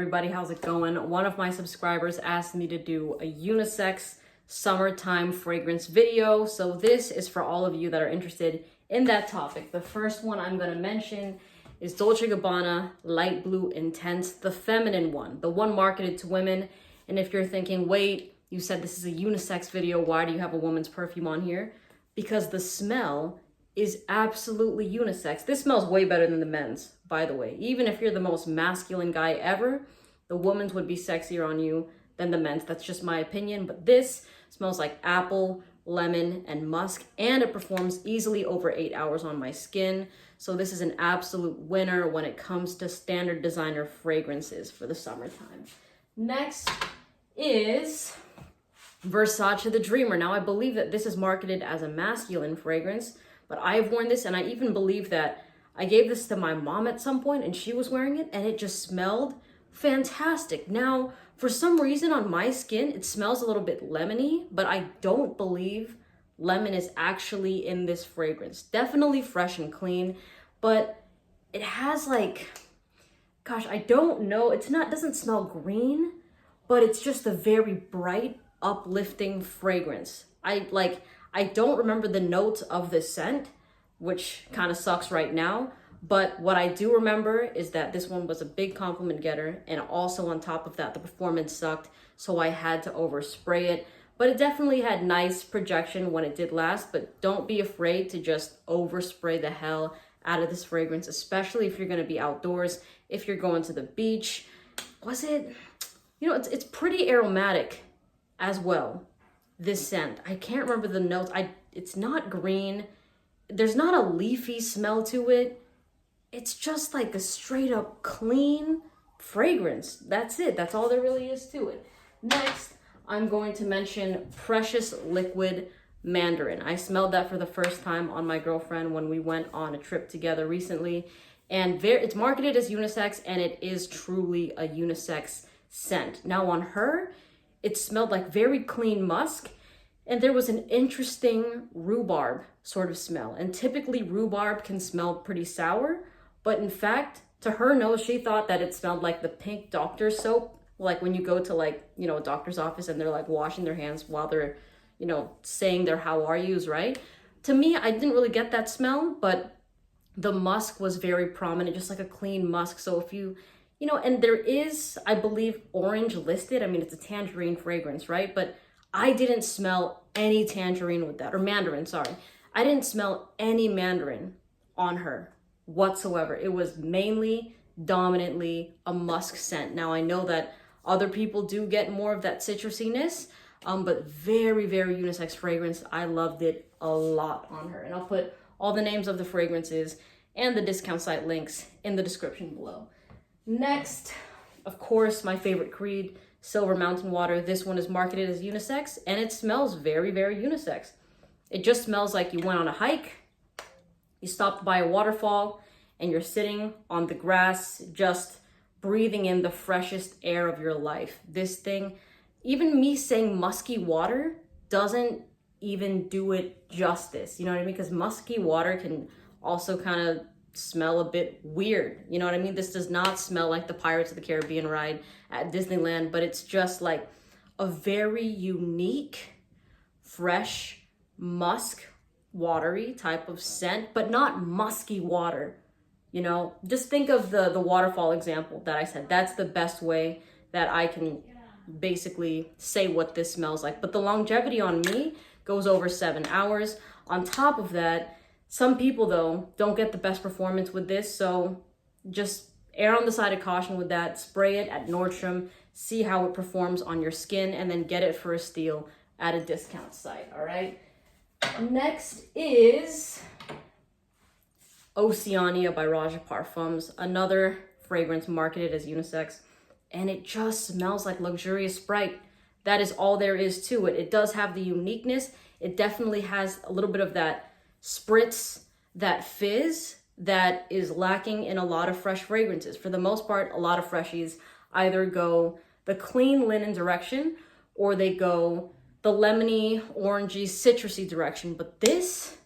everybody, how's it going? One of my subscribers asked me to do a unisex summertime fragrance video, so this is for all of you that are interested in that topic. The first one I'm going to mention is Dolce & Gabbana Light Blue Intense, the feminine one, the one marketed to women. And if you're thinking, wait, you said this is a unisex video, why do you have a woman's perfume on here? Because the smell is absolutely unisex. This smells way better than the men's, by the way. Even if you're the most masculine guy ever, the woman's would be sexier on you than the men's. That's just my opinion. But this smells like apple, lemon, and musk, and it performs easily over 8 hours on my skin. So this is an absolute winner when it comes to standard designer fragrances for the summertime. Next is Versace the Dreamer. Now, I believe that this is marketed as a masculine fragrance, but I've worn this, and I even believe that I gave this to my mom at some point and she was wearing it and it just smelled fantastic. Now, for some reason on my skin, it smells a little bit lemony, but I don't believe lemon is actually in this fragrance. Definitely fresh and clean, but it has like, gosh, I don't know. It doesn't smell green, but it's just a very bright, uplifting fragrance. I don't remember the notes of this scent, which kind of sucks right now. But what I do remember is that this one was a big compliment getter. And also on top of that, the performance sucked. So I had to overspray it. But it definitely had nice projection when it did last. But don't be afraid to just overspray the hell out of this fragrance, especially if you're going to be outdoors, if you're going to the beach. It's pretty aromatic as well. This scent, I can't remember the notes. It's not green. There's not a leafy smell to it. It's just like a straight up clean fragrance. That's it. That's all there really is to it. Next, I'm going to mention Precious Liquid Mandarin. I smelled that for the first time on my girlfriend when we went on a trip together recently. And it's marketed as unisex, and it is truly a unisex scent. Now on her, it smelled like very clean musk, and there was an interesting rhubarb sort of smell. And typically rhubarb can smell pretty sour, but in fact, to her nose, she thought that it smelled like the pink doctor soap, like when you go to a doctor's office and they're like washing their hands while they're, saying their how are yous, right? To me, I didn't really get that smell, but the musk was very prominent, just like a clean musk. So if you and there is, I believe, orange listed. I mean, it's a tangerine fragrance, right? But I didn't smell any tangerine with that, or mandarin, sorry. I didn't smell any mandarin on her whatsoever. It was mainly, dominantly a musk scent. Now, I know that other people do get more of that citrusiness, but very, very unisex fragrance. I loved it a lot on her. And I'll put all the names of the fragrances and the discount site links in the description below. Next, of course, my favorite Creed, Silver Mountain Water. This one is marketed as unisex, and it smells very, very unisex. It just smells like you went on a hike, you stopped by a waterfall, and you're sitting on the grass, just breathing in the freshest air of your life. This thing, even me saying musky water doesn't even do it justice. You know what I mean? Because musky water can also kind of smell a bit weird. You know what I mean? This does not smell like the Pirates of the Caribbean ride at Disneyland, but it's just like a very unique, fresh, musk, watery type of scent, but not musky water. Just think of the waterfall example that I said. That's the best way that I can basically say what this smells like. But the longevity on me goes over 7 hours. On top of that, some people, though, don't get the best performance with this, so just err on the side of caution with that. Spray it at Nordstrom, see how it performs on your skin, and then get it for a steal at a discount site, all right? Next is Oceania by Raja Parfums, another fragrance marketed as unisex, and it just smells like luxurious Sprite. That is all there is to it. It does have the uniqueness. It definitely has a little bit of that spritz, that fizz that is lacking in a lot of fresh fragrances. For the most part, a lot of freshies either go the clean linen direction or they go the lemony, orangey, citrusy direction. But this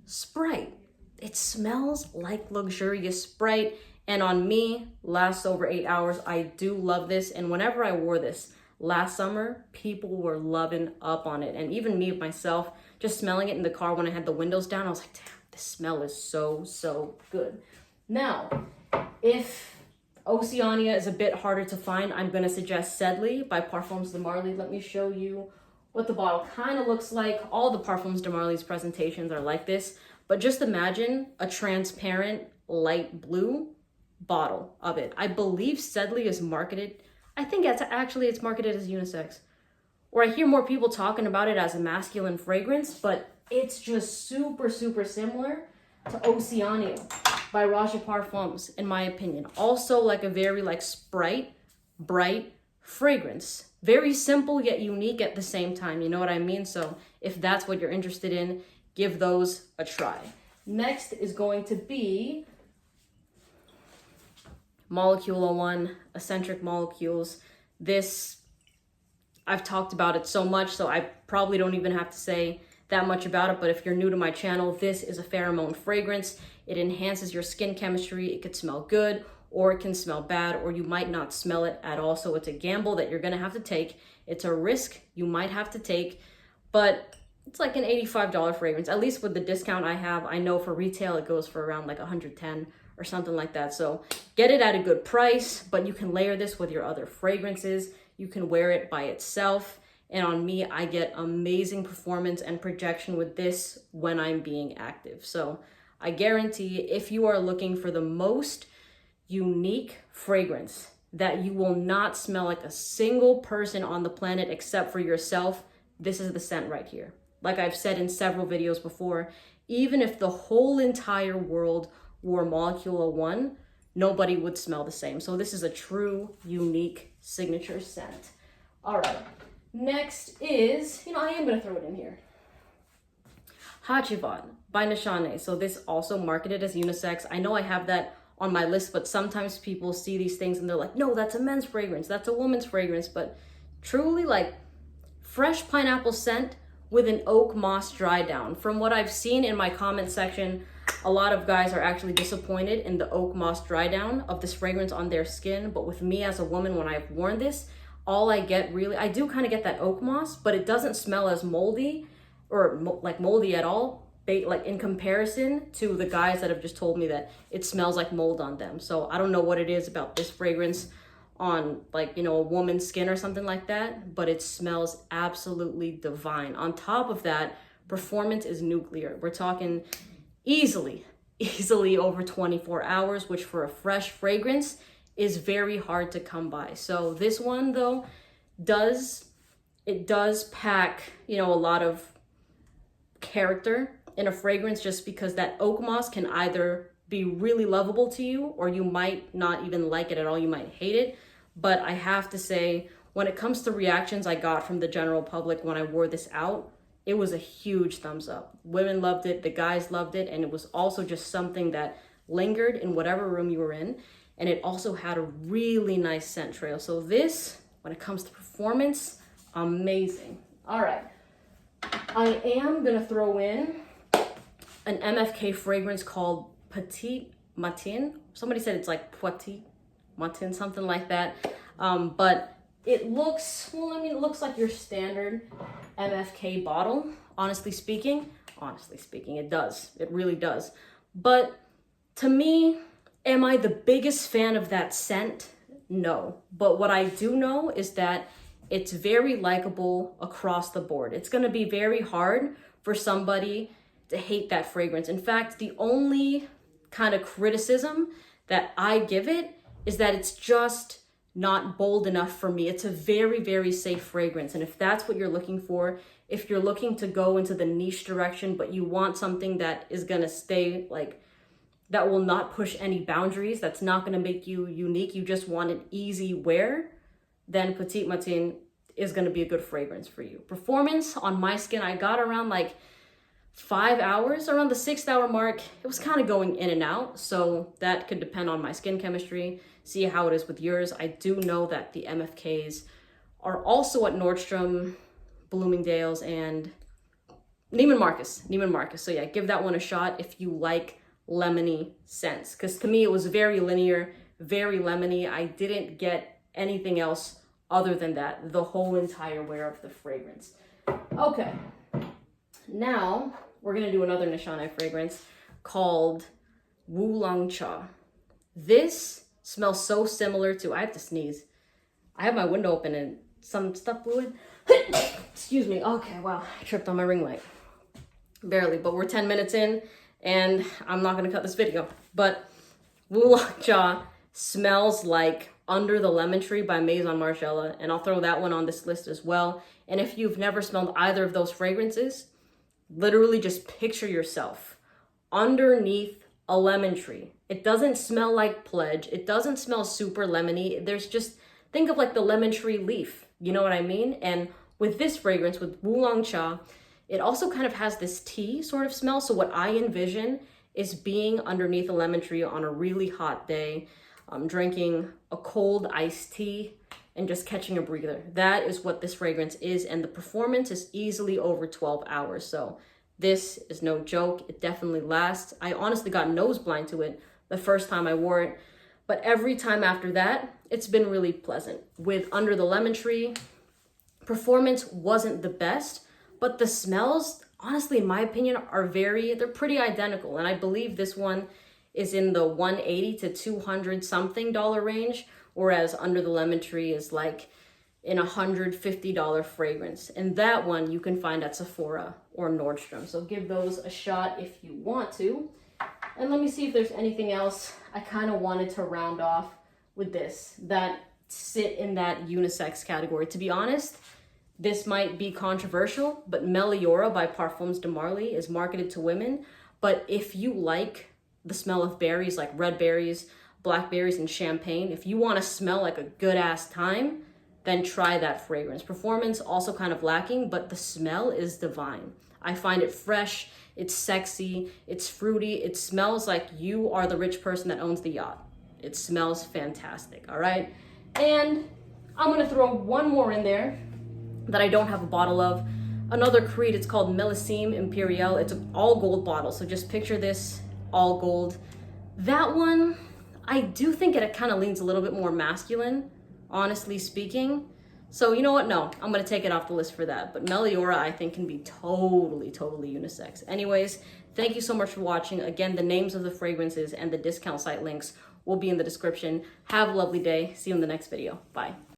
Sprite, it smells like luxurious Sprite. And on me, lasts over 8 hours. I do love this. And whenever I wore this last summer, people were loving up on it. And even me myself, just smelling it in the car when I had the windows down, I was like, damn, this smell is so, so good. Now, if Oceania is a bit harder to find, I'm going to suggest Sedley by Parfums de Marly. Let me show you what the bottle kind of looks like. All the Parfums de Marly's presentations are like this, but just imagine a transparent light blue bottle of it. I believe Sedley is marketed, I think it's marketed as unisex, or I hear more people talking about it as a masculine fragrance, but it's just super, super similar to Oceania by Roche Parfums, in my opinion. Also like a very like Sprite, bright fragrance. Very simple yet unique at the same time, you know what I mean? So if that's what you're interested in, give those a try. Next is going to be Molecule 01, Eccentric Molecules. This, I've talked about it so much, so I probably don't even have to say that much about it, but if you're new to my channel, this is a pheromone fragrance. It enhances your skin chemistry. It could smell good, or it can smell bad, or you might not smell it at all. So it's a gamble that you're gonna have to take. It's a risk you might have to take, but it's like an $85 fragrance. At least with the discount I have, I know for retail it goes for around like 110 or something like that. So get it at a good price, but you can layer this with your other fragrances. You can wear it by itself. And on me, I get amazing performance and projection with this when I'm being active. So I guarantee if you are looking for the most unique fragrance that you will not smell like a single person on the planet except for yourself, this is the scent right here. Like I've said in several videos before, even if the whole entire world wore Molecule 01, nobody would smell the same. So this is a true, unique signature scent. All right. Next is, I am going to throw it in here. Hachivan by Nishane. So this also marketed as unisex. I know I have that on my list, but sometimes people see these things and they're like, no, that's a men's fragrance. That's a woman's fragrance. But truly, like, fresh pineapple scent with an oak moss dry down. From what I've seen in my comment section, a lot of guys are actually disappointed in the oak moss dry down of this fragrance on their skin. But with me as a woman, when I've worn this, all I get really, I do kind of get that oak moss, but it doesn't smell as moldy or like moldy at all, like in comparison to the guys that have just told me that it smells like mold on them. So I don't know what it is about this fragrance on like, a woman's skin or something like that, but it smells absolutely divine. On top of that, performance is nuclear. We're talking easily over 24 hours, which for a fresh fragrance is very hard to come by. So this one though does pack, a lot of character in a fragrance, just because that oak moss can either be really lovable to you or you might not even like it at all. You might hate it. But I have to say, when it comes to reactions I got from the general public when I wore this out, it was a huge thumbs up. Women loved it, the guys loved it, and it was also just something that lingered in whatever room you were in. And it also had a really nice scent trail. So this, when it comes to performance, amazing. All right. I am going to throw in an MFK fragrance called Petit Matin. Somebody said it's like Petit Matin, something like that. But it looks, it looks like your standard MFK bottle. Honestly speaking, it does. It really does. But to me, am I the biggest fan of that scent? No. But what I do know is that it's very likable across the board. It's going to be very hard for somebody to hate that fragrance. In fact, the only kind of criticism that I give it is that it's just not bold enough for me. It's a very, very safe fragrance. And if that's what you're looking for, if you're looking to go into the niche direction, but you want something that is going to stay like, that will not push any boundaries, that's not going to make you unique, you just want an easy wear, then Petit Matin is going to be a good fragrance for you. Performance on my skin, I got around like 5 hours, around the 6th hour mark. It was kind of going in and out, so that could depend on my skin chemistry. See how it is with yours. I do know that the MFKs are also at Nordstrom, Bloomingdale's, and Neiman Marcus. So yeah, give that one a shot if you like lemony scents. Because to me, it was very linear, very lemony. I didn't get anything else other than that the whole entire wear of the fragrance. Okay, now we're gonna do another Nishane fragrance called Wulong Cha. This smells so similar to, I have to sneeze. I have my window open and some stuff blew in. Excuse me. Okay, wow, I tripped on my ring light. Barely, but we're 10 minutes in and I'm not gonna cut this video. But Wulong Cha smells like Under the Lemon Tree by Maison Margiela, and I'll throw that one on this list as well. And if you've never smelled either of those fragrances, literally just picture yourself underneath a lemon tree. It doesn't smell like Pledge. It doesn't smell super lemony. There's just, think of like the lemon tree leaf. You know what I mean? And with this fragrance, with Wulong Cha, it also kind of has this tea sort of smell. So what I envision is being underneath a lemon tree on a really hot day, drinking a cold iced tea and just catching a breather. That is what this fragrance is. And the performance is easily over 12 hours. So this is no joke. It definitely lasts. I honestly got nose blind to it the first time I wore it. But every time after that, it's been really pleasant. With Under the Lemon Tree, performance wasn't the best, but the smells, honestly, in my opinion, they're pretty identical. And I believe this one is in the $180 to $200 something range, whereas Under the Lemon Tree is like in $150 fragrance. And that one you can find at Sephora or Nordstrom. So give those a shot if you want to. And let me see if there's anything else I kind of wanted to round off with this that sit in that unisex category. To be honest, this might be controversial, but Meliora by Parfums de Marly is marketed to women. But if you like the smell of berries like red berries, blackberries, and champagne, if you want to smell like a good ass time, then try that fragrance. Performance also kind of lacking, but the smell is divine. I find it fresh, it's sexy, it's fruity, it smells like you are the rich person that owns the yacht. It smells fantastic, all right? And I'm gonna throw one more in there that I don't have a bottle of. Another Creed, it's called Millésime Impérial. It's an all gold bottle, so just picture this, all gold. That one, I do think it kind of leans a little bit more masculine, honestly speaking. So you know what? No, I'm gonna take it off the list for that. But Meliora, I think, can be totally unisex. Anyways, thank you so much for watching. Again, the names of the fragrances and the discount site links will be in the description. Have a lovely day. See you in the next video. Bye.